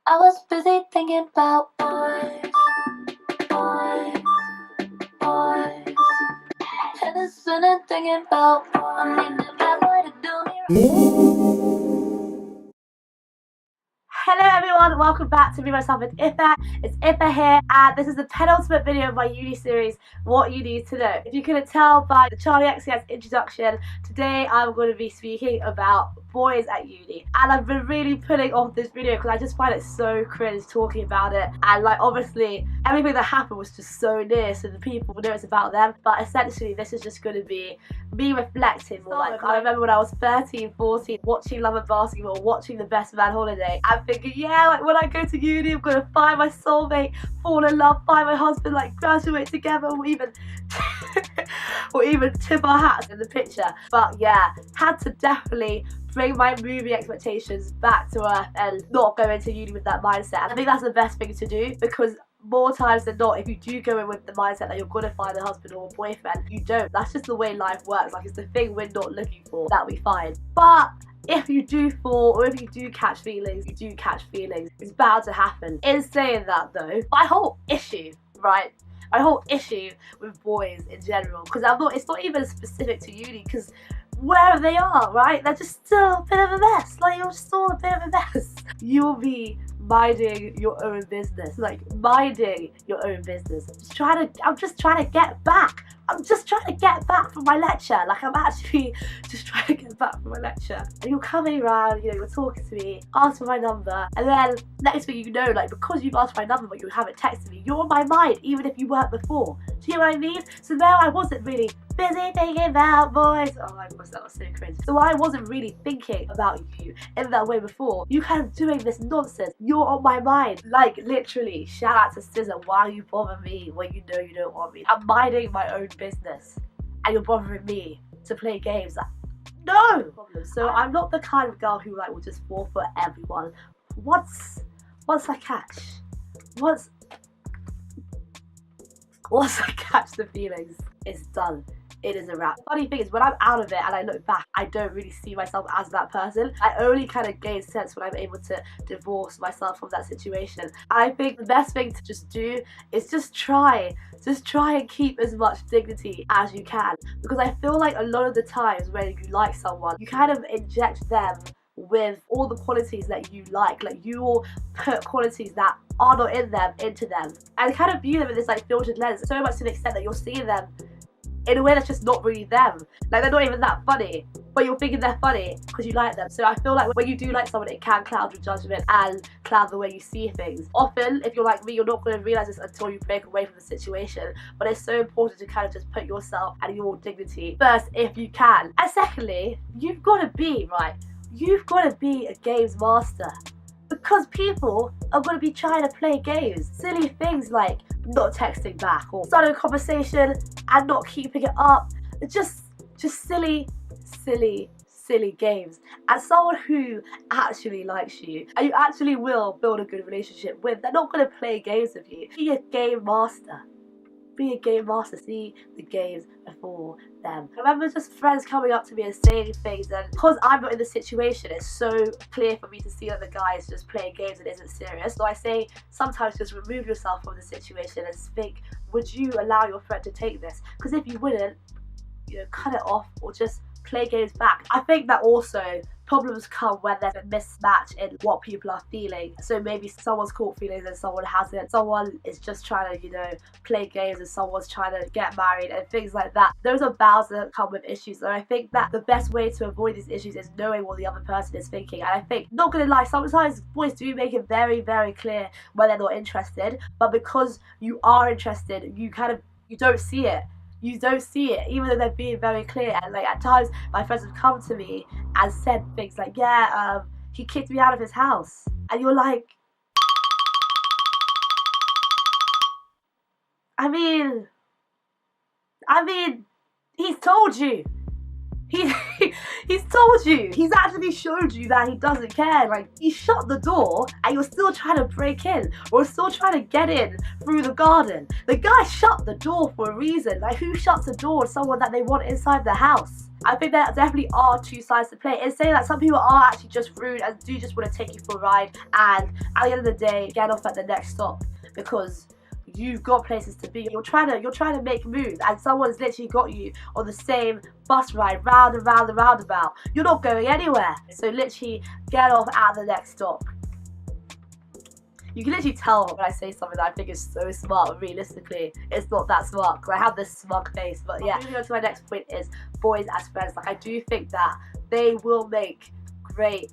I was busy thinking about boys, boys, boys. Head is spinning thinking about I need a bad boy to do me right. Hello everyone, welcome back to Me, Myself and Ifa. It's Ifa here, and this is the penultimate video of my uni series, What You Need to Know. If you couldn't tell by the Charlie XCS introduction, today I'm going to be speaking about boys at uni. And I've been really putting off this video because I just find it so cringe talking about it. And like obviously, everything that happened was just so near, so the people know it's about them. But essentially, this is just going to be me reflecting more. Like, I remember when I was 13, 14, watching Love and Basketball, watching The Best Man Holiday, and thinking, yeah, like when I go to uni, I'm gonna find my soulmate, fall in love, find my husband, like graduate together, or even tip our hats in the picture. But yeah, had to definitely bring my movie expectations back to earth and not go into uni with that mindset. And I think that's the best thing to do, because more times than not, if you do go in with the mindset that you're gonna find a husband or a boyfriend, you don't. That's just the way life works. Like, it's the thing we're not looking for that we find. But if you do fall, or if you do catch feelings, it's bound to happen. In saying that though, my whole issue, right? My whole issue with boys in general, because it's not even specific to uni, because wherever they are, right? They're just still a bit of a mess. Like, you're just all a bit of a mess. You'll be minding your own business. Like, minding your own business. I'm just trying to get back. I'm just trying to get back from my lecture. Like, I'm actually just trying to get back from my lecture. And you're coming around, you know, you're talking to me, ask for my number, and then next thing you know, like, because you've asked for my number but you haven't texted me, you're on my mind even if you weren't before. Do you know what I mean? So now I wasn't really busy thinking about boys. Oh my gosh, that was so cringe. So I wasn't really thinking about you in that way before. You kind of doing this nonsense. You're on my mind. Like, literally, shout out to Scissor. Why you bother me when you know you don't want me? I'm minding my own business and you're bothering me to play games. Like, no! So I'm not the kind of girl who like will just fall for everyone. Once I catch the feelings, it's done. It is a wrap. Funny thing is, when I'm out of it and I look back, I don't really see myself as that person. I only kind of gain sense when I'm able to divorce myself from that situation. And I think the best thing to just do is just try and keep as much dignity as you can. Because I feel like a lot of the times when you like someone, you kind of inject them with all the qualities that you like you will put qualities that are not in them into them, and kind of view them in this like filtered lens, so much to the extent that you're seeing them in a way that's just not really them. Like, they're not even that funny, but you're thinking they're funny because you like them. So I feel like when you do like someone, it can cloud your judgment and cloud the way you see things. Often, if you're like me, you're not going to realise this until you break away from the situation. But it's so important to kind of just put yourself and your dignity first if you can. And secondly, you've got to be, right? You've got to be a games master. Because people are going to be trying to play games. Silly things like not texting back or starting a conversation and not keeping it up. Just silly games. And someone who actually likes you and you actually will build a good relationship with, they're not going to play games with you. Be a game master. Be a game master. See the games before them. I remember just friends coming up to me and saying things, and because I'm not in the situation, it's so clear for me to see that the guy is just playing games and isn't serious. So I say sometimes just remove yourself from the situation and think, would you allow your friend to take this? Because if you wouldn't, you know, cut it off or just play games back. I think that also problems come when there's a mismatch in what people are feeling. So maybe someone's caught feelings and someone hasn't. Someone is just trying to, you know, play games and someone's trying to get married and things like that. Those are bounds that come with issues. And I think that the best way to avoid these issues is knowing what the other person is thinking. And I think, not gonna lie, sometimes boys do make it very, very clear when they're not interested. But because you are interested, you don't see it. You don't see it, even though they're being very clear. And like, at times my friends have come to me and said things like, yeah, he kicked me out of his house. And you're like, I mean, he's told you. He's told you. He's actually showed you that he doesn't care. Like, he shut the door and you're still trying to break in or still trying to get in through the garden. The guy shut the door for a reason. Like, who shuts the door to someone that they want inside the house? I think there definitely are two sides to play. It's saying that some people are actually just rude and do just want to take you for a ride, and at the end of the day, get off at the next stop because you've got places to be. You're trying to make moves, and someone's literally got you on the same bus ride round and round and roundabout. You're not going anywhere. So literally get off at the next stop. You can literally tell when I say something that I think is so smart, but realistically, it's not that smart because I have this smug face. But yeah, moving on to my next point is boys as friends. Like, I do think that they will make great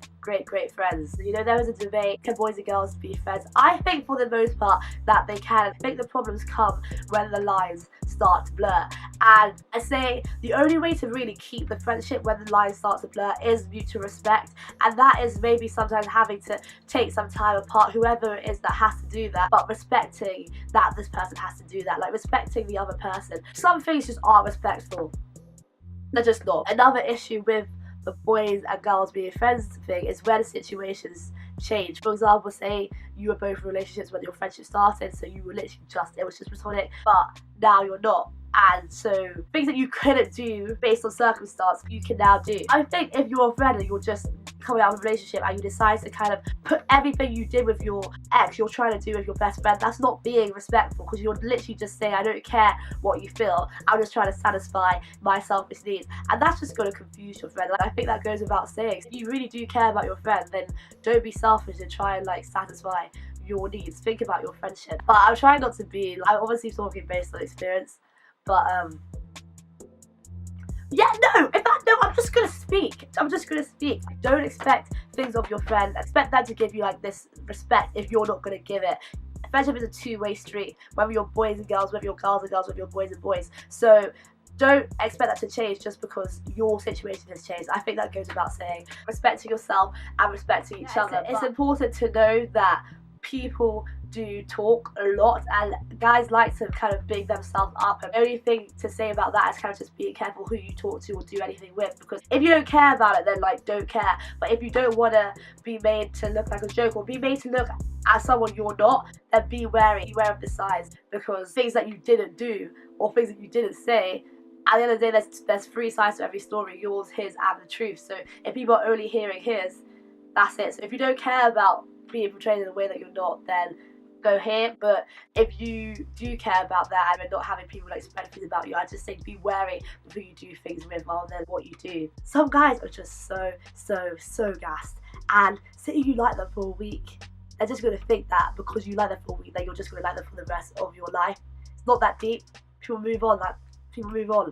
friends. You know, there was a debate, can boys and girls be friends? I think for the most part that they can. I think the problems come when the lines start to blur, and I say the only way to really keep the friendship when the lines start to blur is mutual respect, and that is maybe sometimes having to take some time apart, whoever it is that has to do that, but respecting that this person has to do that, like respecting the other person. Some things just aren't respectful, they're just not. Another issue with the boys and girls being friends thing is where the situations change. For example, say you were both in relationships when your friendship started, so you were literally it was just platonic, but now you're not. And so things that you couldn't do based on circumstance, you can now do. I think if you're a friend and you're just coming out of a relationship and you decide to kind of put everything you did with your ex, you're trying to do with your best friend, that's not being respectful, because you're literally just saying, I don't care what you feel, I'm just trying to satisfy my selfish needs. And that's just going to confuse your friend. Like, I think that goes without saying. If you really do care about your friend, then don't be selfish and try and like satisfy your needs. Think about your friendship. But I'm trying not to be, I'm obviously talking based on experience, but yeah, no, in fact, no, I'm just gonna speak. Don't expect things of your friend. Expect them to give you like this respect if you're not gonna give it. Friendship is a two-way street, whether you're boys and girls, whether you're girls and girls, whether you're boys and boys. So don't expect that to change just because your situation has changed. I think that goes without saying. Respecting yourself and respecting each other. It's important to know that people do talk a lot, and guys like to kind of big themselves up, and the only thing to say about that is kind of just being careful who you talk to or do anything with, because if you don't care about it, then like don't care. But if you don't want to be made to look like a joke or be made to look as someone you're not, then be wary of the signs, because things that you didn't do or things that you didn't say, at the end of the day, there's three sides to every story: yours, his, and the truth. So if people are only hearing his, that's it. So if you don't care about being portrayed in a way that you're not, then go here. But if you do care about that and not having people like spread things about you, I just think be wary of who you do things with rather than what you do. Some guys are just so gassed, and say you like them for a week, they're just going to think that because you like them for a week that you're just going to like them for the rest of your life. It's not that deep. People move on.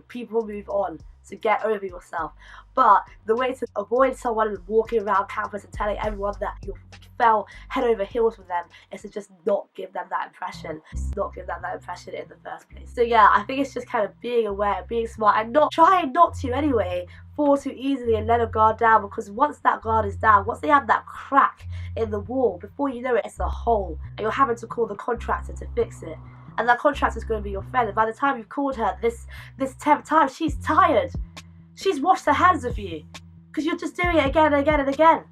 People move on. So get over yourself. But the way to avoid someone walking around campus and telling everyone that you fell head over heels with them is to just not give them that impression. Just not give them that impression in the first place. So yeah, I think it's just kind of being aware, being smart, and not trying not to anyway fall too easily and let a guard down, because once that guard is down, once they have that crack in the wall, before you know it, it's a hole, and you're having to call the contractor to fix it. And that contractor is going to be your friend. And by the time you've called her this 10th time, she's tired. She's washed her hands of you because you're just doing it again and again and again.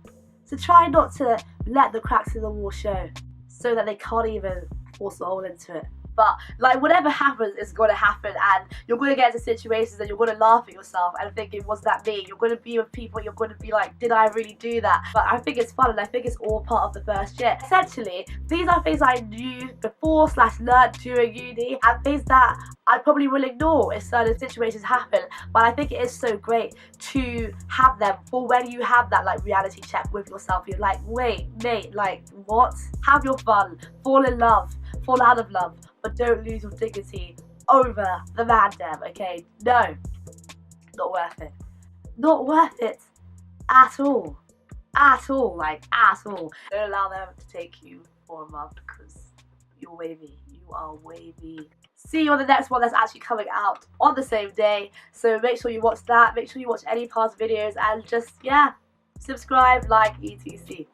So try not to let the cracks in the wall show so that they can't even force a hole into it. But like, whatever happens is going to happen, and you're going to get into situations and you're going to laugh at yourself and thinking, was that me? You're going to be with people, you're going to be like, did I really do that? But I think it's fun, and I think it's all part of the first year. Essentially, these are things I knew before / learned during uni, and things that I probably will ignore if certain situations happen. But I think it is so great to have them for when you have that like reality check with yourself. You're like, wait, mate, like what? Have your fun, fall in love, fall out of love, but don't lose your dignity over the mandem, okay? No, not worth it. Not worth it at all. At all, like at all. Don't allow them to take you for a month because you're wavy. You are wavy. See you on the next one that's actually coming out on the same day. So make sure you watch that. Make sure you watch any past videos, and just, yeah, subscribe, like, etc.